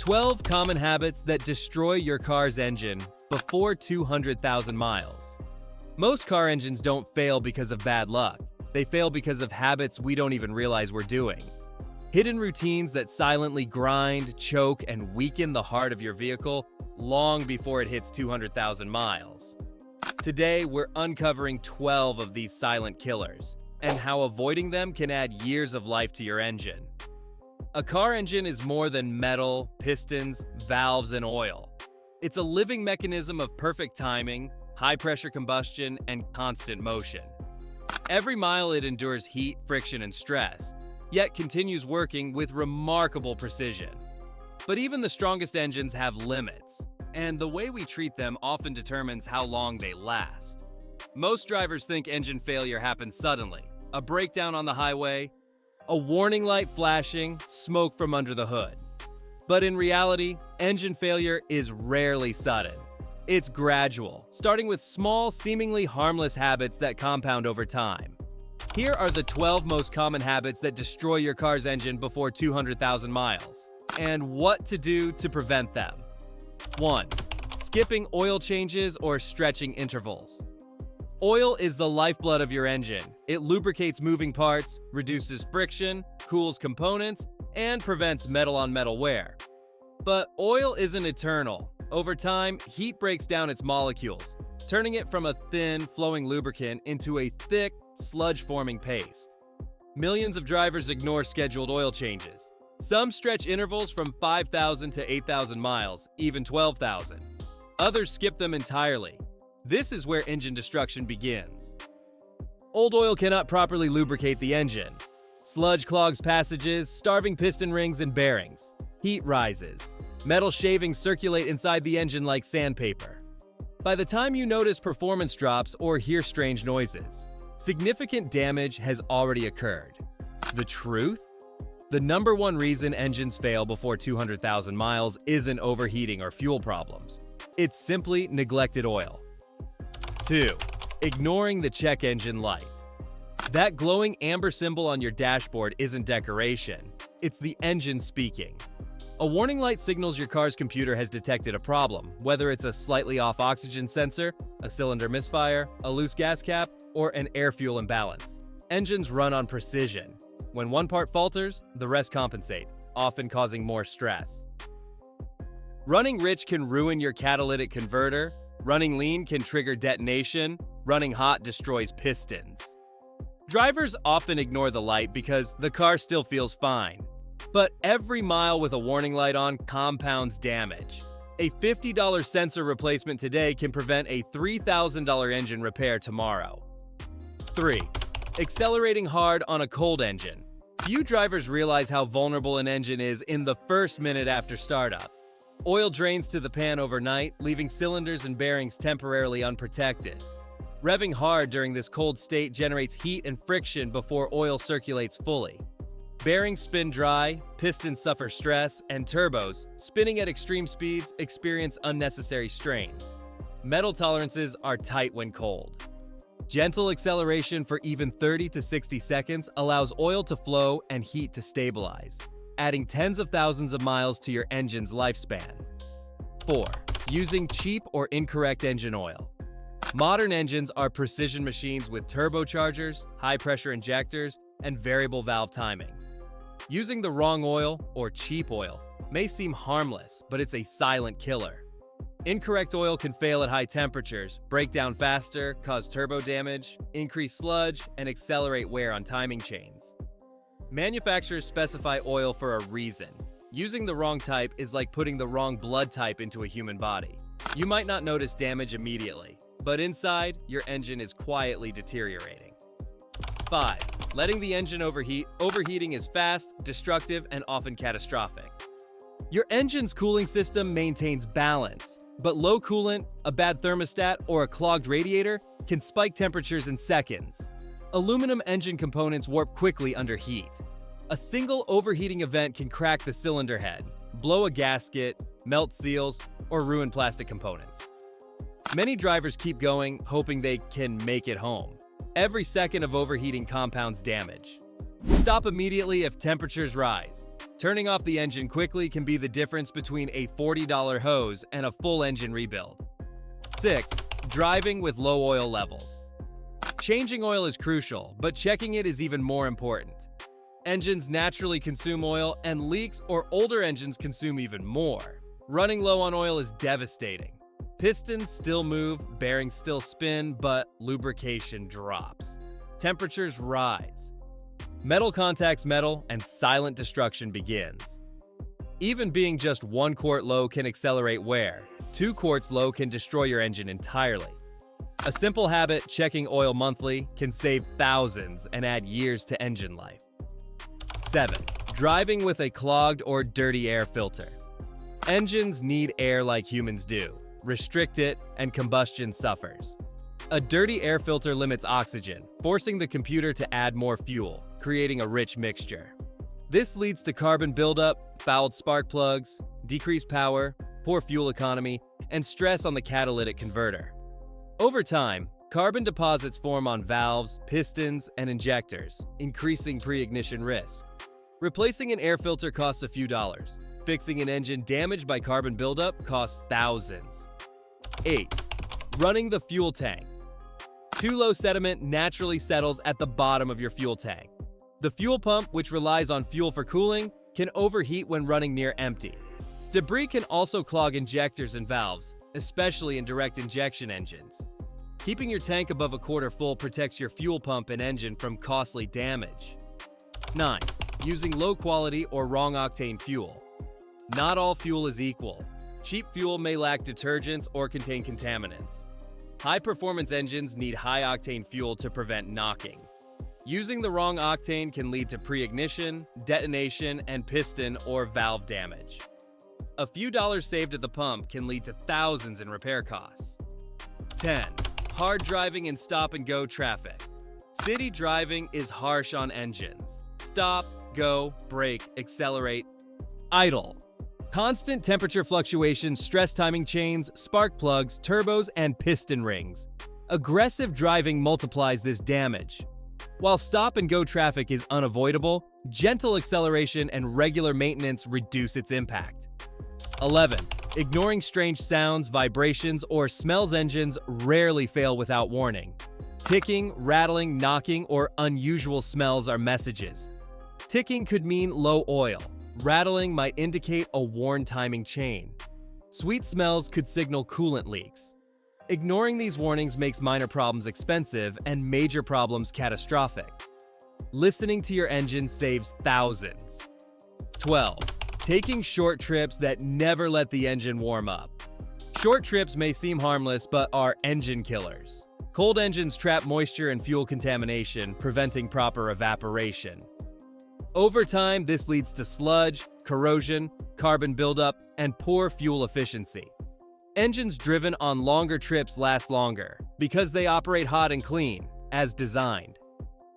12 common habits that destroy your car's engine before 200,000 miles. Most car engines don't fail because of bad luck. They fail because of habits we don't even realize we're doing. Hidden routines that silently grind, choke, and weaken the heart of your vehicle long before it hits 200,000 miles. Today, we're uncovering 12 of these silent killers and how avoiding them can add years of life to your engine. A car engine is more than metal, pistons, valves, and oil. It's a living mechanism of perfect timing, high-pressure combustion, and constant motion. Every mile it endures heat, friction, and stress, yet continues working with remarkable precision. But even the strongest engines have limits, and the way we treat them often determines how long they last. Most drivers think engine failure happens suddenly. A breakdown on the highway, a warning light flashing, smoke from under the hood. But in reality, engine failure is rarely sudden. It's gradual, starting with small, seemingly harmless habits that compound over time. Here are the 12 most common habits that destroy your car's engine before 200,000 miles, and what to do to prevent them. 1. Skipping oil changes or stretching intervals. Oil is the lifeblood of your engine. It lubricates moving parts, reduces friction, cools components, and prevents metal-on-metal wear. But oil isn't eternal. Over time, heat breaks down its molecules, turning it from a thin, flowing lubricant into a thick, sludge-forming paste. Millions of drivers ignore scheduled oil changes. Some stretch intervals from 5,000 to 8,000 miles, even 12,000. Others skip them entirely. This is where engine destruction begins. Old oil cannot properly lubricate the engine. Sludge clogs passages, starving piston rings and bearings. Heat rises. Metal shavings circulate inside the engine like sandpaper. By the time you notice performance drops or hear strange noises, significant damage has already occurred. The truth? The number one reason engines fail before 200,000 miles isn't overheating or fuel problems. It's simply neglected oil. 2. Ignoring the check engine light. That glowing amber symbol on your dashboard isn't decoration. It's the engine speaking. A warning light signals your car's computer has detected a problem, whether it's a slightly off oxygen sensor, a cylinder misfire, a loose gas cap, or an air-fuel imbalance. Engines run on precision. When one part falters, the rest compensate, often causing more stress. Running rich can ruin your catalytic converter. Running lean can trigger detonation. Running hot destroys pistons. Drivers often ignore the light because the car still feels fine. But every mile with a warning light on compounds damage. A $50 sensor replacement today can prevent a $3,000 engine repair tomorrow. 3. Accelerating hard on a cold engine. Few drivers realize how vulnerable an engine is in the first minute after startup. Oil drains to the pan overnight, leaving cylinders and bearings temporarily unprotected. Revving hard during this cold state generates heat and friction before oil circulates fully. Bearings spin dry, pistons suffer stress, and turbos, spinning at extreme speeds, experience unnecessary strain. Metal tolerances are tight when cold. Gentle acceleration for even 30 to 60 seconds allows oil to flow and heat to stabilize, adding tens of thousands of miles to your engine's lifespan. 4. Using cheap or incorrect engine oil. Modern engines are precision machines with turbochargers, high-pressure injectors, and variable valve timing. Using the wrong oil, or cheap oil, may seem harmless, but it's a silent killer. Incorrect oil can fail at high temperatures, break down faster, cause turbo damage, increase sludge, and accelerate wear on timing chains. Manufacturers specify oil for a reason. Using the wrong type is like putting the wrong blood type into a human body. You might not notice damage immediately, but inside, your engine is quietly deteriorating. 5. Letting the engine overheat. Overheating is fast, destructive, and often catastrophic. Your engine's cooling system maintains balance, but low coolant, a bad thermostat, or a clogged radiator can spike temperatures in seconds. Aluminum engine components warp quickly under heat. A single overheating event can crack the cylinder head, blow a gasket, melt seals, or ruin plastic components. Many drivers keep going, hoping they can make it home. Every second of overheating compounds damage. Stop immediately if temperatures rise. Turning off the engine quickly can be the difference between a $40 hose and a full engine rebuild. 6. Driving with low oil levels. Changing oil is crucial, but checking it is even more important. Engines naturally consume oil, and leaks or older engines consume even more. Running low on oil is devastating. Pistons still move, bearings still spin, but lubrication drops. Temperatures rise. Metal contacts metal, and silent destruction begins. Even being just 1 quart low can accelerate wear. 2 quarts low can destroy your engine entirely. A simple habit, checking oil monthly, can save thousands and add years to engine life. 7. Driving with a clogged or dirty air filter. Engines need air like humans do. Restrict it, and combustion suffers. A dirty air filter limits oxygen, forcing the computer to add more fuel, creating a rich mixture. This leads to carbon buildup, fouled spark plugs, decreased power, poor fuel economy, and stress on the catalytic converter. Over time, carbon deposits form on valves, pistons, and injectors, increasing pre-ignition risk. Replacing an air filter costs a few dollars. Fixing an engine damaged by carbon buildup costs thousands. 8. Running the fuel tank. Too low sediment naturally settles at the bottom of your fuel tank. The fuel pump, which relies on fuel for cooling, can overheat when running near empty. Debris can also clog injectors and valves, especially in direct injection engines. Keeping your tank above a quarter full protects your fuel pump and engine from costly damage. 9. Using low-quality or wrong-octane fuel. Not all fuel is equal. Cheap fuel may lack detergents or contain contaminants. High-performance engines need high-octane fuel to prevent knocking. Using the wrong octane can lead to pre-ignition, detonation, and piston or valve damage. A few dollars saved at the pump can lead to thousands in repair costs. 10. Hard driving in stop-and-go traffic. City driving is harsh on engines. Stop, go, brake, accelerate, idle. Constant temperature fluctuations stress timing chains, spark plugs, turbos, and piston rings. Aggressive driving multiplies this damage. While stop-and-go traffic is unavoidable, gentle acceleration and regular maintenance reduce its impact. 11. Ignoring strange sounds, vibrations, or smells. Engines rarely fail without warning. Ticking, rattling, knocking, or unusual smells are messages. Ticking could mean low oil. Rattling might indicate a worn timing chain. Sweet smells could signal coolant leaks. Ignoring these warnings makes minor problems expensive and major problems catastrophic. Listening to your engine saves thousands. 12. Taking short trips that never let the engine warm up. Short trips may seem harmless but are engine killers. Cold engines trap moisture and fuel contamination, preventing proper evaporation. Over time, this leads to sludge, corrosion, carbon buildup, and poor fuel efficiency. Engines driven on longer trips last longer because they operate hot and clean, as designed.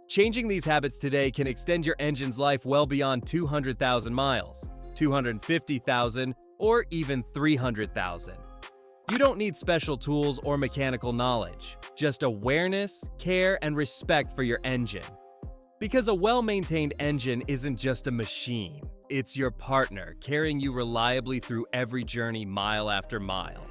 Changing these habits today can extend your engine's life well beyond 200,000 miles, 250,000, or even 300,000. You don't need special tools or mechanical knowledge, just awareness, care, and respect for your engine. Because a well-maintained engine isn't just a machine, it's your partner carrying you reliably through every journey mile after mile.